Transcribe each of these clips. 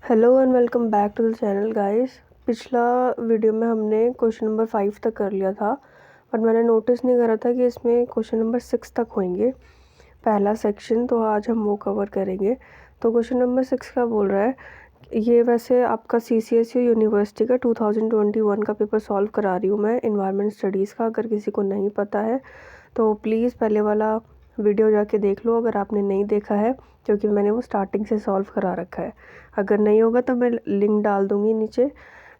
Hello and welcome back to the channel guys. पिछला video में हमने क्वेश्चन नंबर 5 तक कर लिया था, बट मैंने नोटिस नहीं करा था कि इसमें क्वेश्चन नंबर 6 तक होंगे पहला सेक्शन, तो आज हम वो कवर करेंगे। तो क्वेश्चन नंबर 6 क्या बोल रहा है, ये वैसे आपका CCSU यूनिवर्सिटी का 2021 का पेपर सॉल्व करा रही हूँ मैं, इन्वायरमेंट स्टडीज़ का। अगर किसी को नहीं पता है तो प्लीज़ पहले वाला वीडियो जाके देख लो अगर आपने नहीं देखा है, क्योंकि मैंने वो स्टार्टिंग से सॉल्व करा रखा है। अगर नहीं होगा तो मैं लिंक डाल दूँगी नीचे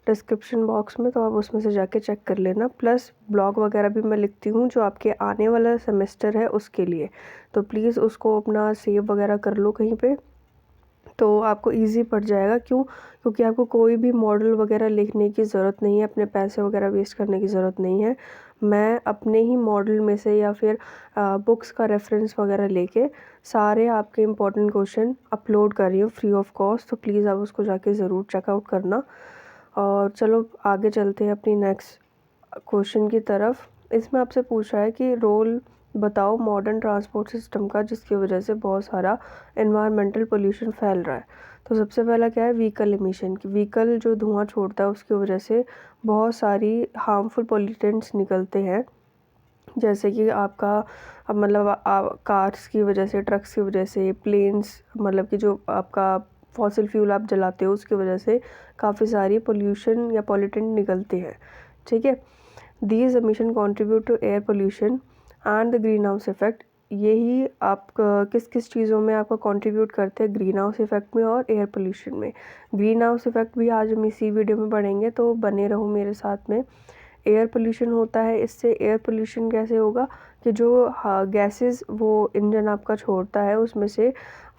डिस्क्रिप्शन बॉक्स में, तो आप उसमें से जाके चेक कर लेना। प्लस ब्लॉग वगैरह भी मैं लिखती हूँ जो आपके आने वाला सेमेस्टर है उसके लिए, तो प्लीज़ उसको अपना सेव वगैरह कर लो कहीं पे, तो आपको इजी पड़ जाएगा। क्यों? क्योंकि आपको कोई भी मॉडल वगैरह लिखने की ज़रूरत नहीं है, अपने पैसे वगैरह वेस्ट करने की ज़रूरत नहीं है। मैं अपने ही मॉडल में से या फिर बुक्स का रेफरेंस वगैरह लेके सारे आपके इम्पोर्टेंट क्वेश्चन अपलोड कर रही हूँ फ्री ऑफ कॉस्ट, तो प्लीज़ आप उसको जाके ज़रूर चेकआउट करना। और चलो आगे चलते हैं अपनी नेक्स्ट क्वेश्चन की तरफ। इसमें आपसे पूछा है कि रोल बताओ मॉडर्न ट्रांसपोर्ट सिस्टम का जिसकी वजह से बहुत सारा एनवायरमेंटल पोल्यूशन फैल रहा है। तो सबसे पहला क्या है, व्हीकल एमिशन की। व्हीकल जो धुआं छोड़ता है उसकी वजह से बहुत सारी हार्मफुल पोल्यूटेंट्स निकलते हैं, जैसे कि आपका मतलब कार्स की वजह से, ट्रक्स की वजह से, प्लेन्स, मतलब कि जो आपका फॉसिल फ्यूल आप जलाते हो उसकी वजह से काफ़ी सारी पोल्यूशन या पॉल्यूटेंट निकलते हैं। ठीक है, these emission contribute to air pollution and the greenhouse effect. यही आप किस किस चीज़ों में आपका कंट्रीब्यूट करते हैं, ग्रीन हाउस इफेक्ट में और एयर पोल्यूशन में। ग्रीन हाउस इफेक्ट भी आज हम इसी वीडियो में पढ़ेंगे, तो बने रहो मेरे साथ में। एयर पोल्यूशन होता है, इससे एयर पोल्यूशन कैसे होगा कि जो गैसेस वो इंजन आपका छोड़ता है उसमें से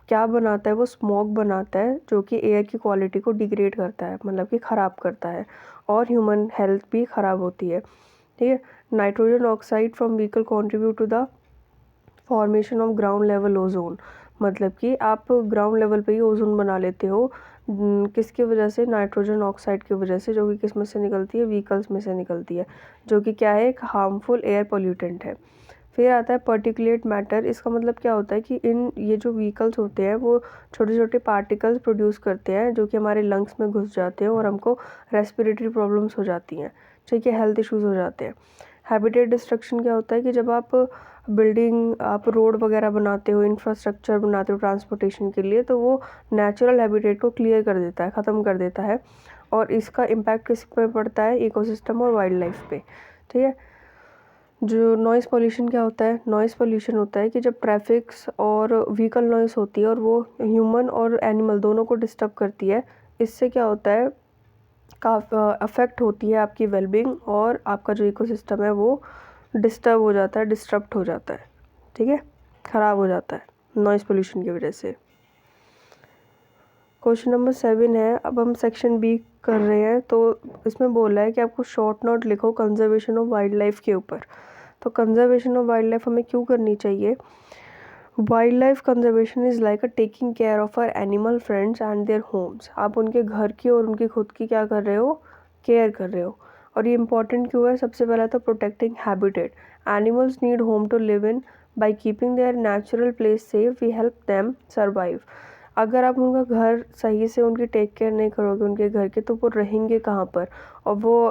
क्या बनाता है, वो स्मोक बनाता है जो कि एयर की क्वालिटी को डिग्रेड करता है, मतलब कि ख़राब करता है, और ह्यूमन हेल्थ भी ख़राब होती है। ठीक है, nitrogen oxide from vehicle contribute to the formation of ground level ozone. मतलब कि आप ग्राउंड लेवल पे ही ओजोन बना लेते हो, किसकी वजह से, नाइट्रोजन ऑक्साइड की वजह से, जो कि किस में से निकलती है, व्हीकल्स में से निकलती है, जो कि क्या है, एक हार्मफुल एयर पोल्यूटेंट है। फिर आता है पर्टिकुलेट मैटर। इसका मतलब क्या होता है कि ये जो व्हीकल्स होते हैं वो छोटे छोटे पार्टिकल्स प्रोड्यूस करते हैं जो कि हमारे लंग्स में घुस जाते हैं और हमको रेस्पिरेटरी प्रॉब्लम्स हो जाती हैं। ठीक है, हेल्थ इश्यूज हो जाते हैं। हैबिटेट डिस्ट्रक्शन क्या होता है कि जब आप आप रोड वगैरह बनाते हो, इंफ्रास्ट्रक्चर बनाते हो ट्रांसपोर्टेशन के लिए, तो वो नेचुरल हैबिटेट को क्लियर कर देता है, ख़त्म कर देता है, और इसका इम्पैक्ट किस पे पड़ता है, इकोसिस्टम और वाइल्ड लाइफ पे। ठीक है, जो नॉइज़ पोल्यूशन क्या होता है, नॉइज़ पोल्यूशन होता है कि जब ट्रैफिक्स और व्हीकल नॉइज़ होती है और वो ह्यूमन और एनिमल दोनों को डिस्टर्ब करती है, इससे क्या होता है, अफेक्ट होती है आपकी वेलबींग, और आपका जो इकोसिस्टम है वो डिस्टर्ब हो जाता है, डिस्टर्ब हो जाता है। ठीक है, ख़राब हो जाता है नॉइज़ पोल्यूशन की वजह से। क्वेश्चन नंबर 7 है, अब हम सेक्शन बी कर रहे हैं। तो इसमें बोला है कि आपको शॉर्ट नोट लिखो कंजर्वेशन ऑफ वाइल्ड लाइफ के ऊपर। तो कंजर्वेशन ऑफ वाइल्ड लाइफ हमें क्यों करनी चाहिए? Wildlife conservation is like a taking care of our animal friends and their homes. आप उनके घर की और उनकी खुद की क्या कर रहे हो, केयर कर रहे हो। और ये इंपॉर्टेंट क्यों है? सबसे पहला तो protecting habitat. Animals need home to live in, by keeping their natural place safe we help them survive. अगर आप उनका घर सही से उनकी टेक केयर नहीं करोगे उनके घर के, तो वो रहेंगे कहाँ पर? और वो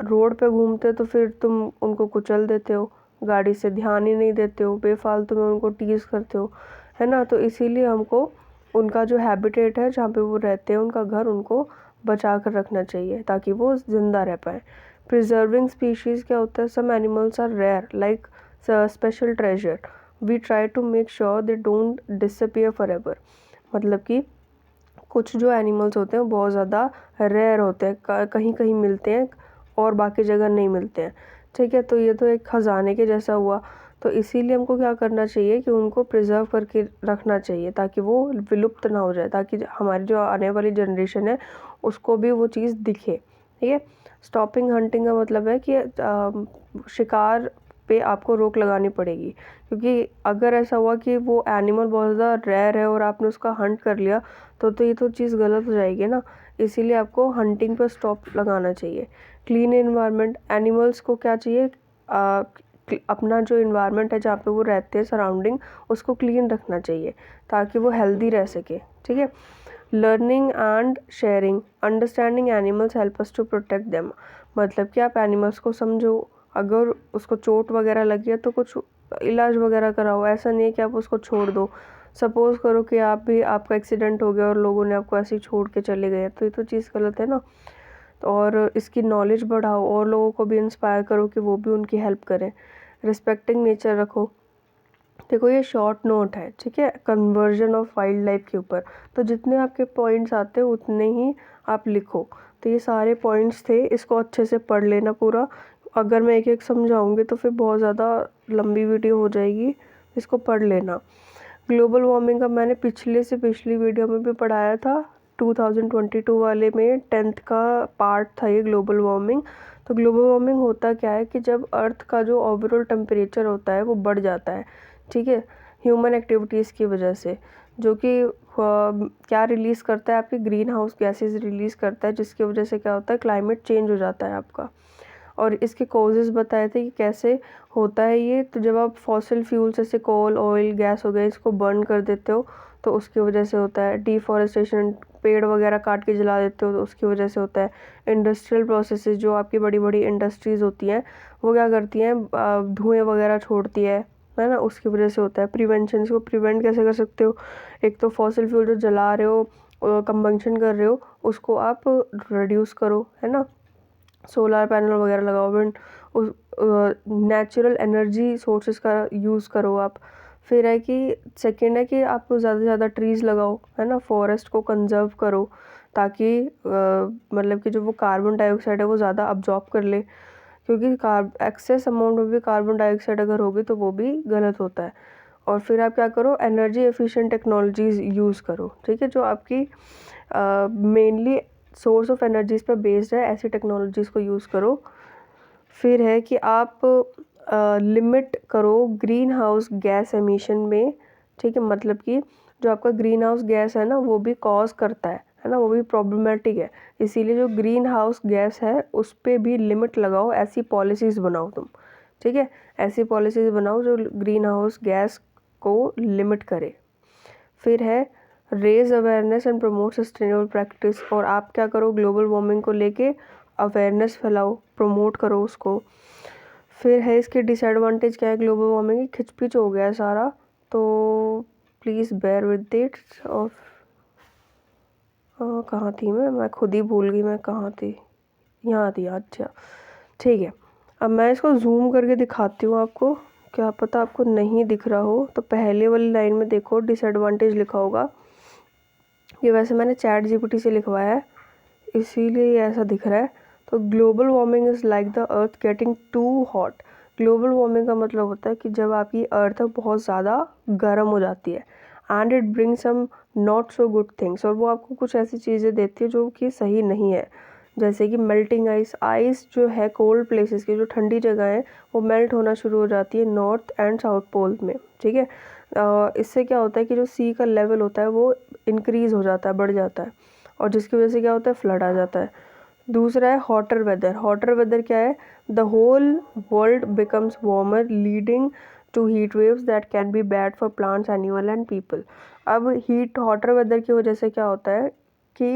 रोड पे घूमते तो फिर तुम उनको कुचल देते हो, गाड़ी से ध्यान ही नहीं देते हो, बेफालतू में उनको टीज़ करते हो, है ना। तो इसीलिए हमको उनका जो हैबिटेट है जहाँ पे वो रहते हैं, उनका घर, उनको बचा कर रखना चाहिए ताकि वो ज़िंदा रह पाएँ। प्रिजर्विंग स्पीशीज़ क्या होता है, some animals are rare like special treasure, we try to make sure they don't disappear forever. मतलब कि कुछ जो एनिमल्स होते हैं वो बहुत ज़्यादा रेयर होते हैं, कहीं कहीं मिलते हैं और बाकी जगह नहीं मिलते हैं। ठीक है, तो ये तो एक ख़जाने के जैसा हुआ, तो इसीलिए हमको क्या करना चाहिए कि उनको प्रिजर्व करके रखना चाहिए ताकि वो विलुप्त ना हो जाए, ताकि हमारी जो आने वाली जनरेशन है उसको भी वो चीज़ दिखे। ठीक है, स्टॉपिंग हंटिंग का मतलब है कि शिकार पे आपको रोक लगानी पड़ेगी, क्योंकि अगर ऐसा हुआ कि वो एनिमल बहुत ज़्यादा रेयर है और आपने उसका हंट कर लिया तो ये तो चीज़ गलत हो जाएगी ना। इसीलिए आपको हंटिंग पर स्टॉप लगाना चाहिए। क्लीन एनवायरनमेंट, एनिमल्स को क्या चाहिए, अपना जो इन्वायरमेंट है जहाँ पे वो रहते हैं, सराउंडिंग, उसको क्लीन रखना चाहिए ताकि वो हेल्दी रह सके। ठीक है, learning and sharing, understanding animals help us to protect them, मतलब कि आप एनिमल्स को समझो, अगर उसको चोट वगैरह लगी है तो कुछ इलाज वगैरह कराओ, ऐसा नहीं है कि आप उसको छोड़ दो। सपोज़ करो कि आपका एक्सीडेंट हो गया और लोगों ने आपको ऐसे ही छोड़ के चले गए, तो ये तो चीज़ गलत है ना। और इसकी नॉलेज बढ़ाओ और लोगों को भी इंस्पायर करो कि वो भी उनकी हेल्प करें। रिस्पेक्टिंग नेचर रखो। देखो ये शॉर्ट नोट है, ठीक है, कन्वर्जन ऑफ वाइल्ड लाइफ के ऊपर। तो जितने आपके पॉइंट्स आते हैं उतने ही आप लिखो। तो ये सारे पॉइंट्स थे, इसको अच्छे से पढ़ लेना पूरा। अगर मैं एक एक समझाऊंगी तो फिर बहुत ज़्यादा लंबी वीडियो हो जाएगी, इसको पढ़ लेना। ग्लोबल वार्मिंग का मैंने पिछले से पिछली वीडियो में भी पढ़ाया था, 2022 वाले में 10th का पार्ट था ये ग्लोबल वार्मिंग। तो ग्लोबल वार्मिंग होता क्या है कि जब अर्थ का जो ओवरऑल टेम्परेचर होता है वो बढ़ जाता है, ठीक है, ह्यूमन एक्टिविटीज़ की वजह से, जो कि क्या रिलीज़ करता है, आपकी ग्रीन हाउस गैसेज रिलीज़ करता है, जिसकी वजह से क्या होता है, क्लाइमेट चेंज हो जाता है आपका। और इसके कॉजेज़ बताए थे कि कैसे होता है ये। तो जब आप फॉसिल फ्यूल्स जैसे कोल, ऑयल, गैस हो गए, इसको बर्न कर देते हो तो उसकी वजह से होता है। डिफॉरेस्टेशन, पेड़ वगैरह काट के जला देते हो तो उसकी वजह से होता है। इंडस्ट्रियल प्रोसेसेस, जो आपकी बड़ी बड़ी इंडस्ट्रीज़ होती हैं वो क्या करती हैं, धुएँ वगैरह छोड़ती है ना, उसकी वजह से होता है। प्रिवेंशन, इसको प्रिवेंट कैसे कर सकते हो, एक तो फॉसिल फ्यूल जो जला रहे हो, कंबंक्शन कर रहे हो, उसको आप रिड्यूस करो, है ना, सोलर पैनल वगैरह लगाओ, विंड, उस नेचुरल एनर्जी सोर्सेज का यूज़ करो आप। फिर है कि सेकेंड है कि आप ज़्यादा से ज़्यादा ट्रीज़ लगाओ, है ना, फॉरेस्ट को कंजर्व करो, ताकि मतलब कि जो वो कार्बन डाइऑक्साइड है वो ज़्यादा अब्जॉर्ब कर ले, क्योंकि एक्सेस अमाउंट में भी कार्बन डाइऑक्साइड अगर होगी तो वो भी गलत होता है। और फिर आप क्या करो, एनर्जी एफिशिएंट टेक्नोलॉजीज़ यूज़ करो, ठीक है, जो आपकी मेनली सोर्स ऑफ एनर्जीज़ पर बेस्ड है, ऐसी टेक्नोलॉजीज़ को यूज़ करो। फिर है कि आप लिमिट करो ग्रीन हाउस गैस एमिशन में, ठीक है, मतलब कि जो आपका ग्रीन हाउस गैस है ना वो भी कॉज करता है ना, वो भी प्रॉब्लमेटिक है। इसीलिए जो ग्रीन हाउस गैस है उस पर भी लिमिट लगाओ, ऐसी पॉलिसीज़ बनाओ तुम, ठीक है, ऐसी पॉलिसीज़ बनाओ जो ग्रीन हाउस गैस को लिमिट करे। फिर है raise awareness and promote sustainable practice, और आप क्या करो, ग्लोबल वार्मिंग को लेके अवेयरनेस फैलाओ, प्रमोट करो उसको। फिर है इसके डिसएडवांटेज क्या है ग्लोबल वार्मिंग की, खिचपिच हो गया है सारा, तो प्लीज़ बेयर विद इट। और कहाँ थी मैं खुद ही भूल गई मैं कहाँ थी, यहाँ थी, अच्छा ठीक है। अब मैं इसको जूम करके दिखाती हूँ आपको, क्या पता आपको नहीं दिख रहा हो। तो पहले वाली लाइन में देखो डिसएडवांटेज लिखा होगा, ये वैसे मैंने चैट जीपीटी से लिखवाया है इसीलिए ये ऐसा दिख रहा है। तो global warming is like the earth getting too hot. Global warming का मतलब होता है कि जब आपकी अर्थ बहुत ज़्यादा गर्म हो जाती है, and it brings some not so good things, और वो आपको कुछ ऐसी चीज़ें देती है जो कि सही नहीं है, जैसे कि मेल्टिंग आइस। आइस जो है कोल्ड प्लेसेस की, जो ठंडी जगह है, वो मेल्ट होना शुरू हो जाती है नॉर्थ एंड साउथ पोल में, ठीक है। इससे क्या होता है कि जो सी का लेवल होता है वो इंक्रीज़ हो जाता है, बढ़ जाता है, और जिसकी वजह से क्या होता है, फ्लड आ जाता है। दूसरा है हॉटर वेदर। हॉटर वेदर क्या है, the whole world becomes warmer leading to heat waves that can be bad for plants, animal and people. अब हॉटर वेदर की वजह से क्या होता है कि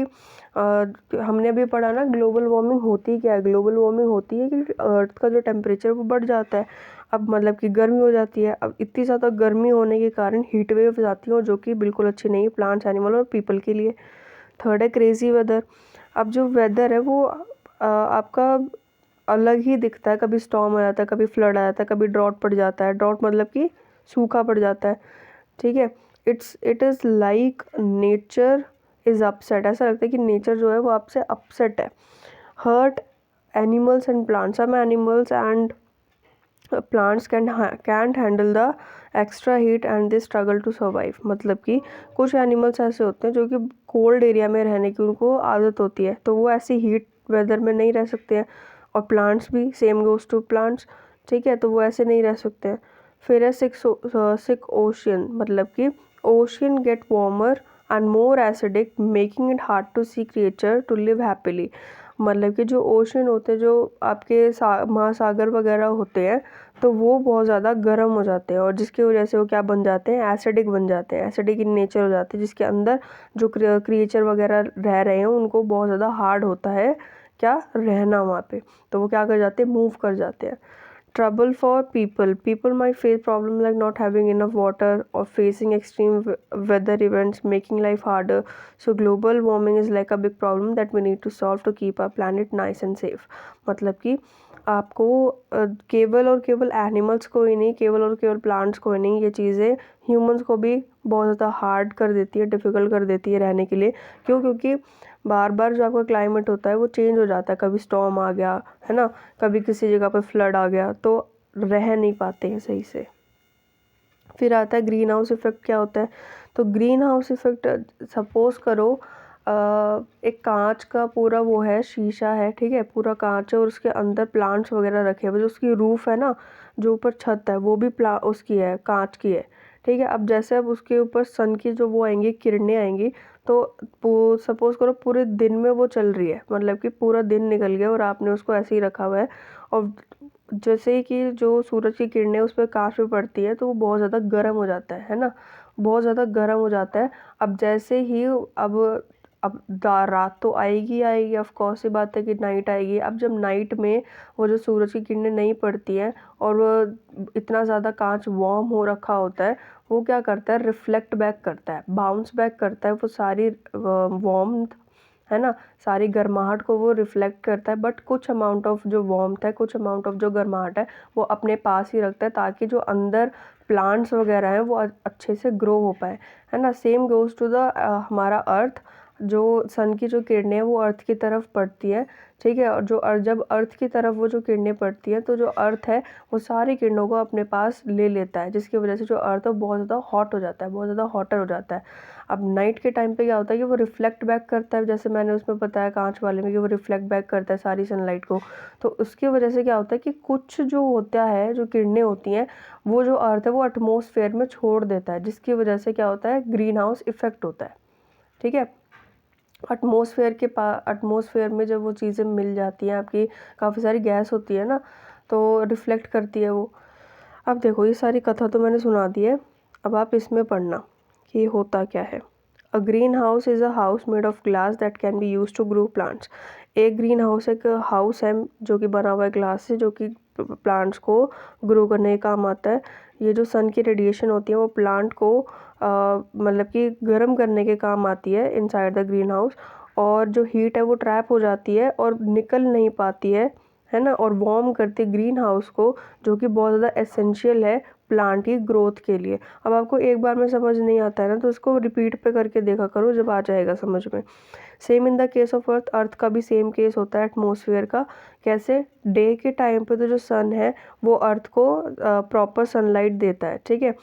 हमने अभी पढ़ा ना, ग्लोबल वार्मिंग होती क्या है, ग्लोबल वार्मिंग होती है कि अर्थ का जो टेम्परेचर वो बढ़ जाता है। अब मतलब कि गर्मी हो जाती है, अब इतनी ज़्यादा गर्मी होने के कारण हीट वेव्स आती हैं, जो कि बिल्कुल अच्छी नहीं है प्लांट्स, एनिमल और पीपल के लिए। थर्ड है क्रेज़ी वेदर। अब जो वेदर है वो आपका अलग ही दिखता है, कभी स्टॉर्म आ जाता है, कभी फ्लड आ जाता है, कभी ड्रॉट पड़ जाता है, ड्रॉट मतलब कि सूखा पड़ जाता है, ठीक है। It is like nature is upset, ऐसा लगता है कि नेचर जो है वो आपसे अपसेट है। Hurt animals and plants, some animals and plants can't handle the extra heat and they struggle to survive, मतलब कि कुछ एनिमल्स ऐसे होते हैं जो कि कोल्ड एरिया में रहने की उनको आदत होती है, तो वो ऐसी हीट वेदर में नहीं रह सकते हैं। और प्लांट्स भी, सेम गोज़ टू प्लांट्स, ठीक है, तो वो ऐसे नहीं रह सकते हैं। फिर है सिक ओशियन, मतलब कि ocean get warmer and more acidic, making it hard to sea creature to live happily. मतलब कि जो ओशन होते हैं, जो आपके महासागर वगैरह होते हैं, तो वो बहुत ज़्यादा गर्म हो जाते हैं और जिसकी वजह से वो क्या बन जाते हैं, एसिडिक बन जाते हैं, एसिडिक इन नेचर हो जाते हैं, जिसके अंदर जो क्रिएचर वगैरह रह रहे हैं उनको बहुत ज़्यादा हार्ड होता है क्या रहना वहाँ पे, तो वो क्या कर जाते हैं, मूव कर जाते हैं। Trouble for people might face problems like not having enough water or facing extreme weather events, making life harder. So global warming is like a big problem that we need to solve to keep our planet nice and safe. मतलब कि आपको केवल और केवल animals को ही नहीं, केवल और केवल प्लांट्स को ही नहीं, ये चीज़ें ह्यूमंस को भी बहुत ज़्यादा हार्ड कर देती है, डिफ़िकल्ट कर देती है रहने के लिए। क्यों? क्योंकि बार बार जो आपका क्लाइमेट होता है वो चेंज हो जाता है, कभी स्टॉर्म आ गया है ना, कभी किसी जगह पर फ्लड आ गया, तो रह नहीं पाते हैं सही से। फिर आता है ग्रीन हाउस इफ़ेक्ट। क्या होता है? तो ग्रीन हाउस इफ़ेक्ट, सपोज़ करो एक कांच का पूरा वो है, शीशा है, ठीक है, पूरा कांच है और उसके अंदर प्लांट्स वगैरह रखे हुए, जो उसकी रूफ़ है ना, जो ऊपर छत है वो भी उसकी है, कांच की है, ठीक है। अब जैसे अब उसके ऊपर सन की जो वो आएंगी, किरणें आएंगी, तो सपोज़ करो पूरे दिन में वो चल रही है, मतलब कि पूरा दिन निकल गया और आपने उसको ऐसे ही रखा हुआ है, और जैसे ही कि जो सूरज की किरणें उस पर कांच पे पड़ती है तो वो बहुत ज़्यादा गर्म हो जाता है ना, बहुत ज़्यादा गर्म हो जाता है। अब जैसे ही अब रात तो आएगी आएगी, ऑफ कोर्स सी बात है कि नाइट आएगी। अब जब नाइट में वो जो सूरज की किरणें नहीं पड़ती हैं और वो इतना ज़्यादा कांच वार्म हो रखा होता है, वो क्या करता है, रिफ्लेक्ट बैक करता है, बाउंस बैक करता है, वो सारी वार्मथ है ना, सारी गर्माहट को वो रिफ्लेक्ट करता है, बट कुछ अमाउंट ऑफ जो वार्मथ है, कुछ अमाउंट ऑफ जो गर्माहट है वो अपने पास ही रखता है, ताकि जो अंदर प्लांट्स वगैरह हैं वो अच्छे से ग्रो हो पाए, है ना। सेम गोज़ टू द हमारा अर्थ, जो सन की जो किरणें हैं वो अर्थ की तरफ पड़ती है, ठीक है, और जब अर्थ की तरफ वो जो किरणें पड़ती हैं तो जो अर्थ है वो सारी किरणों को अपने पास ले लेता है, जिसकी वजह से जो अर्थ है वो बहुत ज़्यादा हॉट हो जाता है, बहुत ज़्यादा हॉटर हो जाता है। अब नाइट के टाइम पे क्या होता है कि वो रिफ्लेक्ट बैक करता है, जैसे मैंने उसमें बताया कांच वाले में कि वो रिफ्लेक्ट बैक करता है सारी सनलाइट को, तो उसकी वजह से क्या होता है कि कुछ जो होता है, जो किरणें होती हैं, वो जो अर्थ है वो एटमॉस्फेयर में छोड़ देता है, जिसकी वजह से क्या होता है, ग्रीन हाउस इफेक्ट होता है, ठीक है। एटमॉस्फेयर में जब वो चीज़ें मिल जाती हैं, आपकी काफ़ी सारी गैस होती है ना, तो रिफ्लेक्ट करती है वो। अब देखो ये सारी कथा तो मैंने सुना दी है, अब आप इसमें पढ़ना कि होता क्या है। A green house is a house made of glass that can be use to grow plants. एक ग्रीन हाउस एक हाउस है जो कि बना हुआ है ग्लास से, जो कि प्लांट्स को ग्रो करने का काम आता है। ये जो सन की रेडिएशन होती है वो प्लांट को मतलब कि गर्म करने के काम आती है इनसाइड द ग्रीन हाउस, और जो हीट है वो ट्रैप हो जाती है और निकल नहीं पाती है ना, और वार्म करती है ग्रीन हाउस को, जो कि बहुत ज़्यादा एसेंशियल है प्लांट की ग्रोथ के लिए। अब आपको एक बार में समझ नहीं आता है ना, तो उसको रिपीट पे करके देखा करो, जब आ जाएगा समझ में। Same in the case of earth, earth का भी सेम केस होता है एटमॉस्फेयर का। कैसे? डे के टाइम पे तो जो सन है वो अर्थ को प्रॉपर सनलाइट देता है, ठीक है,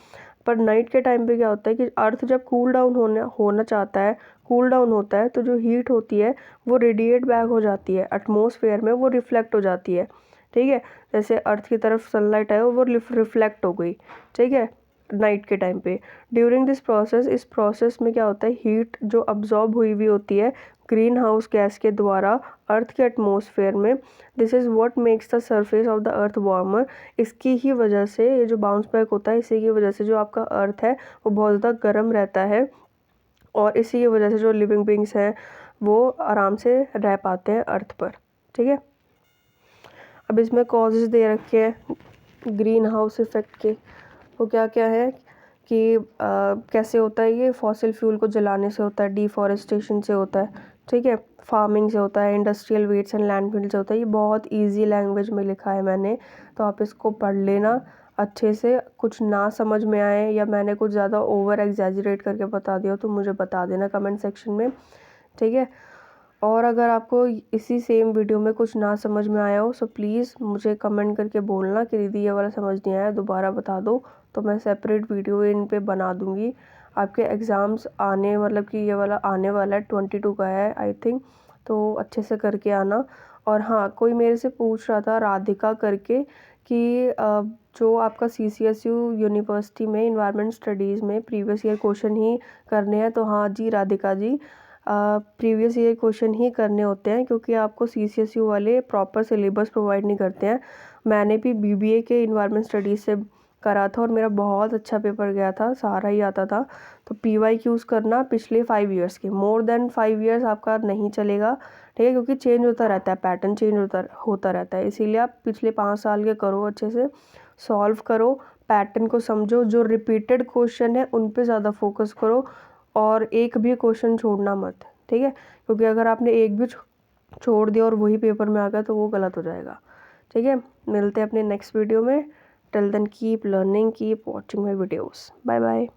पर नाइट के टाइम पे क्या होता है कि अर्थ जब कूल डाउन होना चाहता है, कूल डाउन होता है, तो जो हीट होती है वो रेडिएट बैक हो जाती है एटमॉस्फेयर में, वो रिफ्लेक्ट हो जाती है, ठीक है। जैसे अर्थ की तरफ सनलाइट है वो रिफ्लेक्ट हो गई, ठीक है, नाइट के टाइम पे। ड्यूरिंग दिस प्रोसेस, इस प्रोसेस में क्या होता है, हीट जो अब्जॉर्ब हुई हुई होती है ग्रीन हाउस गैस के द्वारा अर्थ के एटमॉस्फेयर में, this is what makes the surface of the earth warmer. इसकी ही वजह से ये जो बाउंस बैक होता है, इसी की वजह से जो आपका अर्थ है वो बहुत ज़्यादा गर्म रहता है, और इसी की वजह से जो लिविंग बींग्स हैं वो आराम से रह पाते हैं अर्थ पर, ठीक है। अब इसमें कॉजेज़ दे रखे हैं ग्रीन हाउस इफ़ेक्ट के, वो क्या क्या है कि कैसे होता है ये, फॉसिल फ्यूल को जलाने से होता है, डिफॉरेस्टेशन से होता है, ठीक है, फार्मिंग से होता है, इंडस्ट्रियल वेट्स एंड लैंडफिल से होता है। ये बहुत इजी लैंग्वेज में लिखा है मैंने, तो आप इसको पढ़ लेना अच्छे से। कुछ ना समझ में आए या मैंने कुछ ज़्यादा ओवर एग्जैजरेट करके बता दिया तो मुझे बता देना कमेंट सेक्शन में, ठीक है। और अगर आपको इसी सेम वीडियो में कुछ ना समझ में आया हो, सो प्लीज़ मुझे कमेंट करके बोलना कि दीदी ये वाला समझ नहीं आया, दोबारा बता दो, तो मैं सेपरेट वीडियो इन पे बना दूँगी। आपके एग्ज़ाम्स आने, मतलब कि ये वाला आने वाला है, 22 का है आई थिंक, तो अच्छे से करके आना। और हाँ, कोई मेरे से पूछ रहा था राधिका करके कि जो आपका CCSU यूनिवर्सिटी में इन्वायरमेंट स्टडीज़ में प्रीवियस ईयर क्वेश्चन ही करने हैं, तो हाँ जी Radhika ji, previous year question ही करने होते हैं, क्योंकि आपको CCSU वाले प्रॉपर सिलेबस प्रोवाइड नहीं करते हैं। मैंने भी BBA के इन्वायरमेंट स्टडीज़ से करा था और मेरा बहुत अच्छा पेपर गया था, सारा ही आता था। तो PYQs करना पिछले 5 ईयर्स के, मोर देन 5 ईयर्स आपका नहीं चलेगा, ठीक है, क्योंकि चेंज होता रहता है, पैटर्न चेंज होता रहता है। इसीलिए आप पिछले 5 साल के करो, अच्छे से सॉल्व करो, पैटर्न को समझो, जो रिपीटेड क्वेश्चन है उन पे ज़्यादा फोकस करो और एक भी क्वेश्चन छोड़ना मत, ठीक है, क्योंकि अगर आपने एक भी छोड़ दिया और वही पेपर में आ गया तो वो गलत हो जाएगा, ठीक है। मिलते हैं अपने नेक्स्ट वीडियो में। Till then keep learning, keep watching my videos. Bye bye.